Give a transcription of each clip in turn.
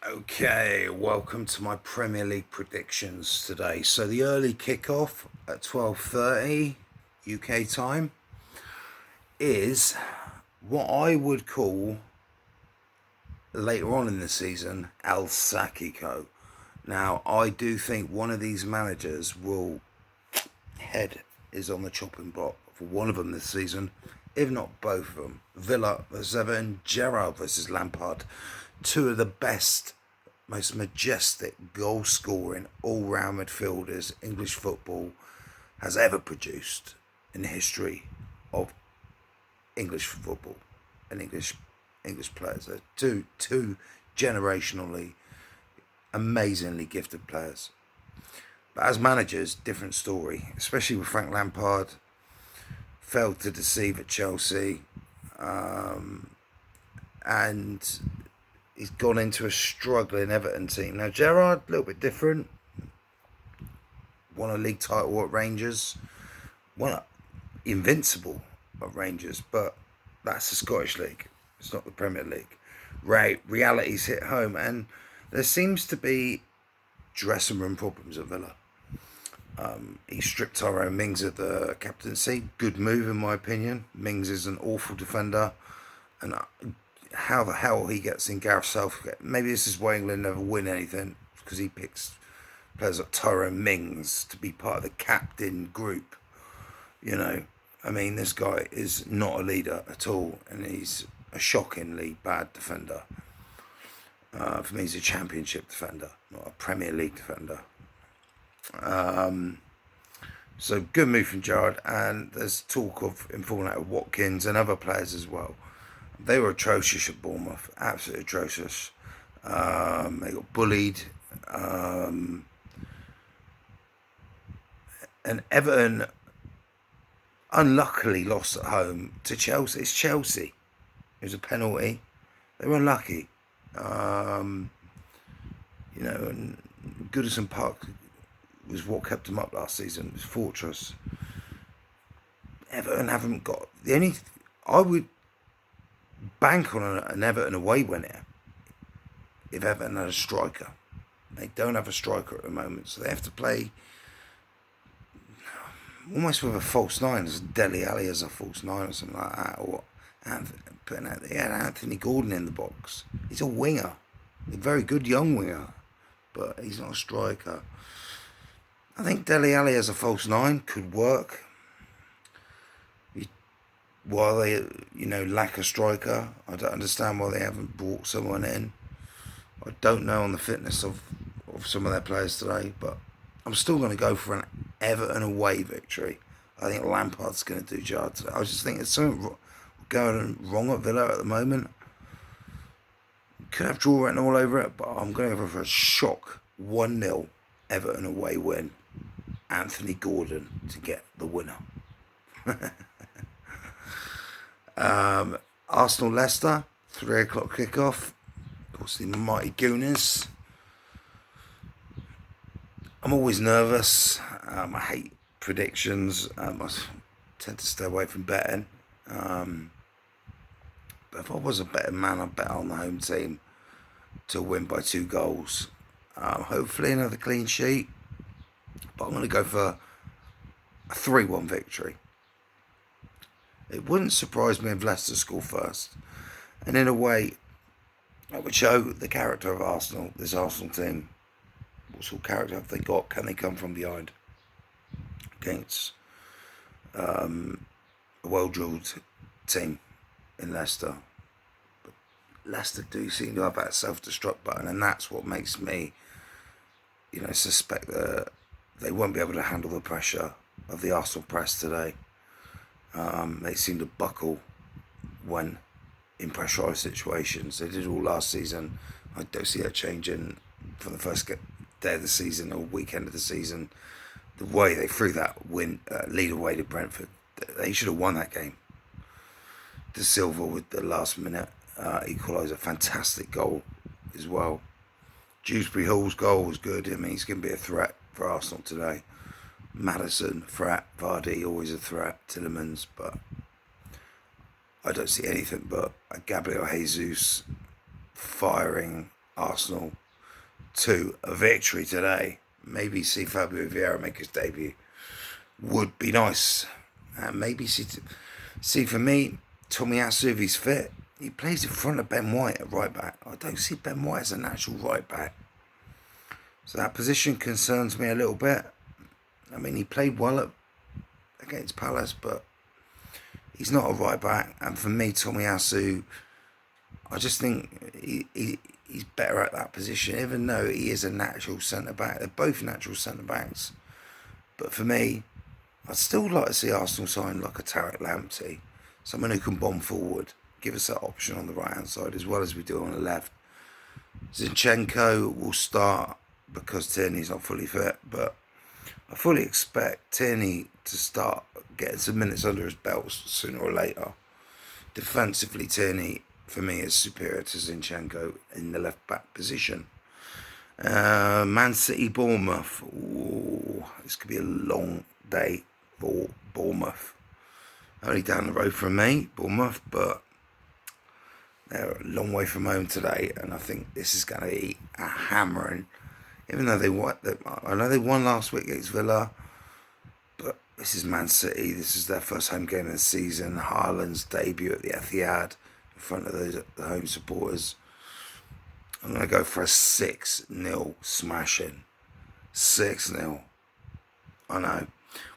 Okay, welcome to my Premier League predictions today. So the early kickoff at 12:30 UK time is what I would call later on in the season El Sakiko. Now, I do think one of these managers will head is on the chopping block for one of them this season, if not both of them. Villa versus Everton, Gerrard versus Lampard, two of the best, most majestic goal scoring all round midfielders English football has ever produced in the history of English football and English players. They're two generationally amazingly gifted players. But as managers, different story, especially with Frank Lampard. Failed to deceive at Chelsea, and he's gone into a struggling Everton team. Now, Gerrard, a little bit different. Won a league title at Rangers. Won a invincible at Rangers, but that's the Scottish League. It's not the Premier League. Reality's hit home, and there seems to be dressing room problems at Villa. He stripped Tyrone Mings of the captaincy. Good move, in my opinion. Mings is an awful defender, and how the hell he gets in Gareth Southgate. Maybe this is why England never win anything, because he picks players like Tyrone Mings to be part of the captain group. You know, I mean, this guy is not a leader at all, and he's a shockingly bad defender. For me, he's a championship defender, not a Premier League defender. So good move from Gerrard, and there's talk of him falling out of Watkins and other players as well. They were atrocious at Bournemouth, absolutely atrocious. They got bullied, and Everton unluckily lost at home to Chelsea. It's Chelsea. It was a penalty. They were unlucky. And Goodison Park was what kept them up last season. It was Fortress. Everton haven't got the only. I would bank on an Everton away winner if Everton had a striker. They don't have a striker at the moment, so they have to play almost with a false nine, as Dele Alli as a false nine or something like that, or putting out. They had Anthony Gordon in the box. He's a winger, a very good young winger, but he's not a striker. I think Dele Alli as a false nine could work. While they, lack a striker, I don't understand why they haven't brought someone in. I don't know on the fitness of some of their players today, but I'm still going to go for an Everton away victory. I think Lampard's going to do Gerrard today. I just think there's something going wrong at Villa at the moment. Could have draw written all over it, but I'm going to go for a shock 1-0 Everton away win. Anthony Gordon to get the winner. Arsenal Leicester, 3 o'clock kickoff. Of course, the mighty Gooners. I'm always nervous. I hate predictions. I tend to stay away from betting. But if I was a betting man, I'd bet on the home team to win by 2 goals. Hopefully another clean sheet. But I'm going to go for a 3-1 victory. It wouldn't surprise me if Leicester score first. And in a way, that would show the character of Arsenal, this Arsenal team. What sort of character have they got? Can they come from behind against a well-drilled team in Leicester? But Leicester do seem to have that self-destruct button, and that's what makes me, suspect that they won't be able to handle the pressure of the Arsenal press today. They seem to buckle when in pressurised situations. They did all last season. I don't see that changing from the first day of the season or weekend of the season. The way they threw that lead away to Brentford, they should have won that game. De Silva with the last minute equaliser, fantastic goal as well. Dewsbury Hall's goal was good. I mean, he's going to be a threat for Arsenal today. Maddison, threat. Vardy, always a threat. Tielemans, but I don't see anything but a Gabriel Jesus firing Arsenal to a victory today. Maybe see Fabio Vieira make his debut. Would be nice. Maybe see for me, Tomiyasu, if he's fit, he plays in front of Ben White at right back. I don't see Ben White as a natural right back. So that position concerns me a little bit. I mean, he played well against Palace, but he's not a right back. And for me, Tomiyasu, I just think he's better at that position, even though he is a natural centre-back. They're both natural centre-backs. But for me, I'd still like to see Arsenal sign like a Tariq Lamptey, someone who can bomb forward, give us that option on the right-hand side as well as we do on the left. Zinchenko will start because Tierney's not fully fit, but I fully expect Tierney to start getting some minutes under his belt sooner or later. Defensively, Tierney, for me, is superior to Zinchenko in the left-back position. Man City, Bournemouth. Ooh, this could be a long day for Bournemouth. Only down the road from me, Bournemouth, but they're a long way from home today, and I think this is going to be a hammering. Even though I know they won last week against Villa, but this is Man City. This is their first home game of the season. Haaland's debut at the Etihad in front of the home supporters. I'm going to go for a 6-0 smashing. 6-0. I know.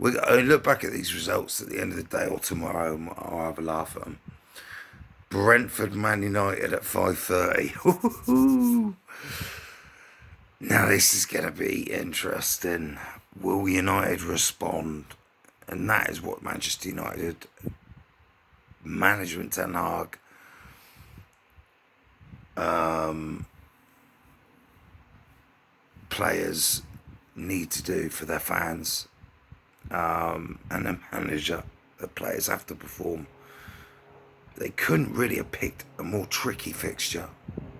I look back at these results at the end of the day or tomorrow, and I'll have a laugh at them. Brentford, Man United at 5:30. Now this is going to be interesting. Will United respond? And that is what Manchester United management, Ten Hag, players need to do for their fans, and the manager. The players have to perform. They couldn't really have picked a more tricky fixture.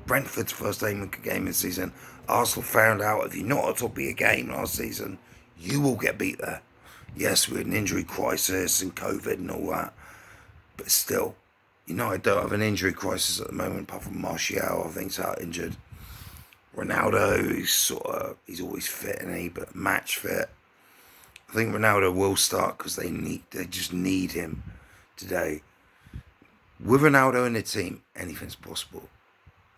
Brentford's first game of the season. Arsenal found out if you're not at the top of your game last season, you will get beat there. Yes, we had an injury crisis and COVID and all that, but still, United don't have an injury crisis at the moment, apart from Martial, I think, is out injured. Ronaldo, he's always fit, isn't he? But match fit. I think Ronaldo will start because they just need him today. With Ronaldo in the team, anything's possible.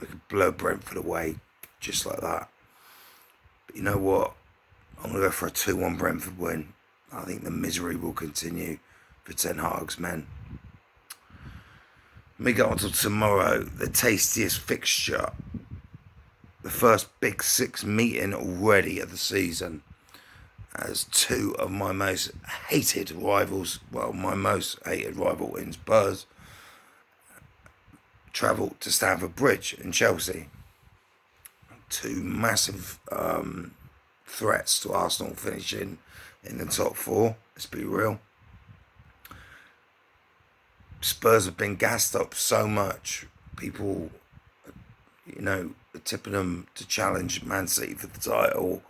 We could blow Brentford away just like that. But you know what? I'm going to go for a 2-1 Brentford win. I think the misery will continue for Ten Hag's men. Let me go on to tomorrow, the tastiest fixture. The first Big Six meeting already of the season. As two of my most hated rivals, my most hated rival in Spurs, travel to Stamford Bridge in Chelsea. Two massive threats to Arsenal finishing in the top four. Let's be real. Spurs have been gassed up so much. People, are tipping them to challenge Man City for the title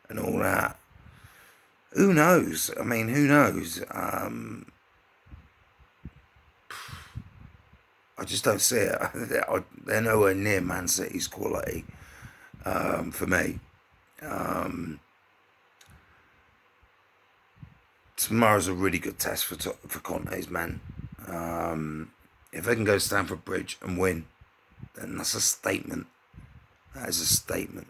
and all that. Who knows? I mean, who knows? I just don't see it. They're nowhere near Man City's quality for me. Tomorrow's a really good test for Conte's men. If they can go to Stamford Bridge and win, then that's a statement. That is a statement.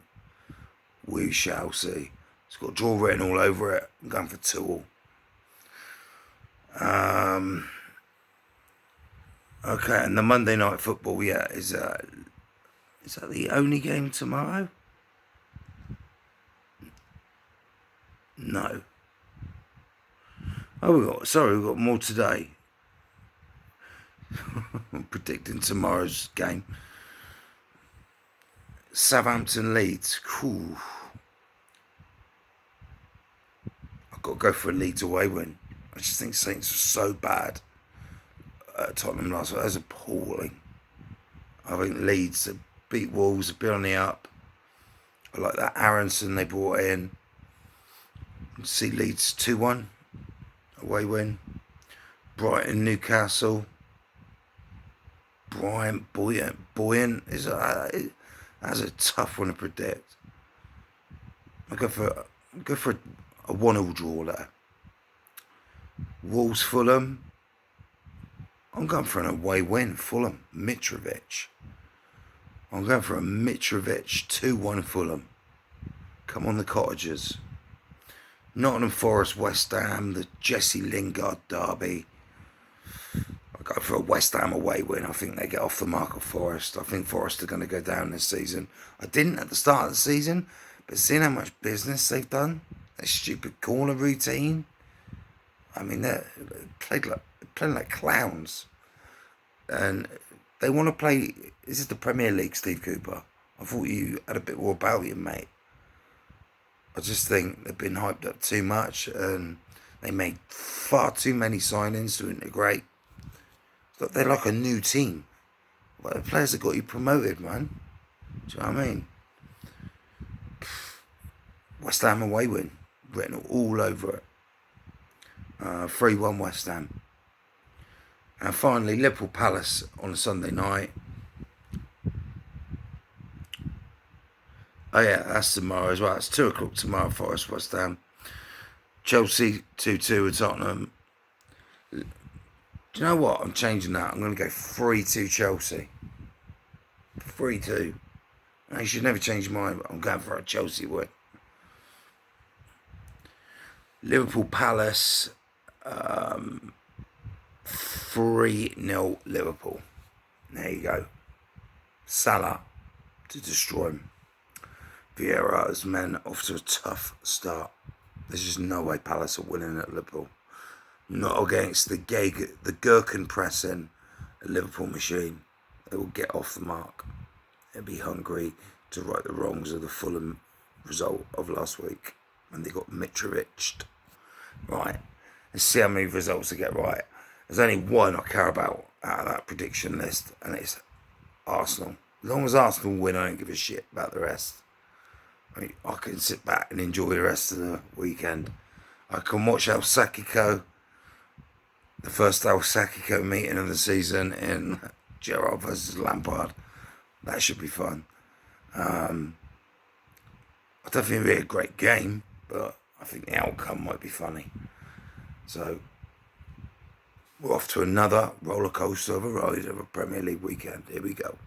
We shall see. It's got draw written all over it. I'm going for 2-2. Okay, and the Monday Night Football, is that the only game tomorrow? No. Oh, we've got more today. I'm predicting tomorrow's game. Southampton Leeds. Cool. I've got to go for a Leeds away win. I just think Saints were so bad at Tottenham last week. That was appalling. I think Leeds beat Wolves, a bit on the up. I like that Aronson they brought in. See Leeds 2-1 away win. Brighton, Newcastle. Brian Boyan is that That's a tough one to predict. I go for a 1-1 draw there. Wolves Fulham. I'm going for an away win. Fulham. Mitrovic. I'm going for a Mitrovic 2-1 Fulham. Come on the Cottagers. Nottingham Forest West Ham. The Jesse Lingard derby. I go for a West Ham away win. I think they get off the mark of Forest. I think Forest are going to go down this season. I didn't at the start of the season, but seeing how much business they've done, their stupid corner routine. I mean, they playing like clowns, and they want to play. This is the Premier League, Steve Cooper. I thought you had a bit more about you, mate. I just think they've been hyped up too much, and they made far too many signings to integrate. Look, they're like a new team. Like the players that got you promoted, man. Do you know what I mean? West Ham away win. Written all over it. 3-1 West Ham. And finally, Liverpool Palace on a Sunday night. Oh yeah, that's tomorrow as well. It's 2 o'clock tomorrow, Forest West Ham. Chelsea 2-2 with Tottenham. Do you know what? I'm changing that. I'm going to go 3-2 Chelsea. 3-2. You should never change your mind, but I'm going for a Chelsea win. Liverpool Palace, 3-0 Liverpool. There you go. Salah to destroy him. Vieira's men off to a tough start. There's just no way Palace are winning at Liverpool. Not against the Gherkin pressing Liverpool machine. They will get off the mark. They'll be hungry to right the wrongs of the Fulham result of last week when they got Mitrovic. Right. Let's see how many results they get right. There's only one I care about out of that prediction list, and it's Arsenal. As long as Arsenal win, I don't give a shit about the rest. I mean, I can sit back and enjoy the rest of the weekend. I can watch El Sakiko, the first El Sakiko meeting of the season in Gerrard versus Lampard. That should be fun. I don't think it'll be a great game, but I think the outcome might be funny. So, we're off to another roller coaster of a ride of a Premier League weekend. Here we go.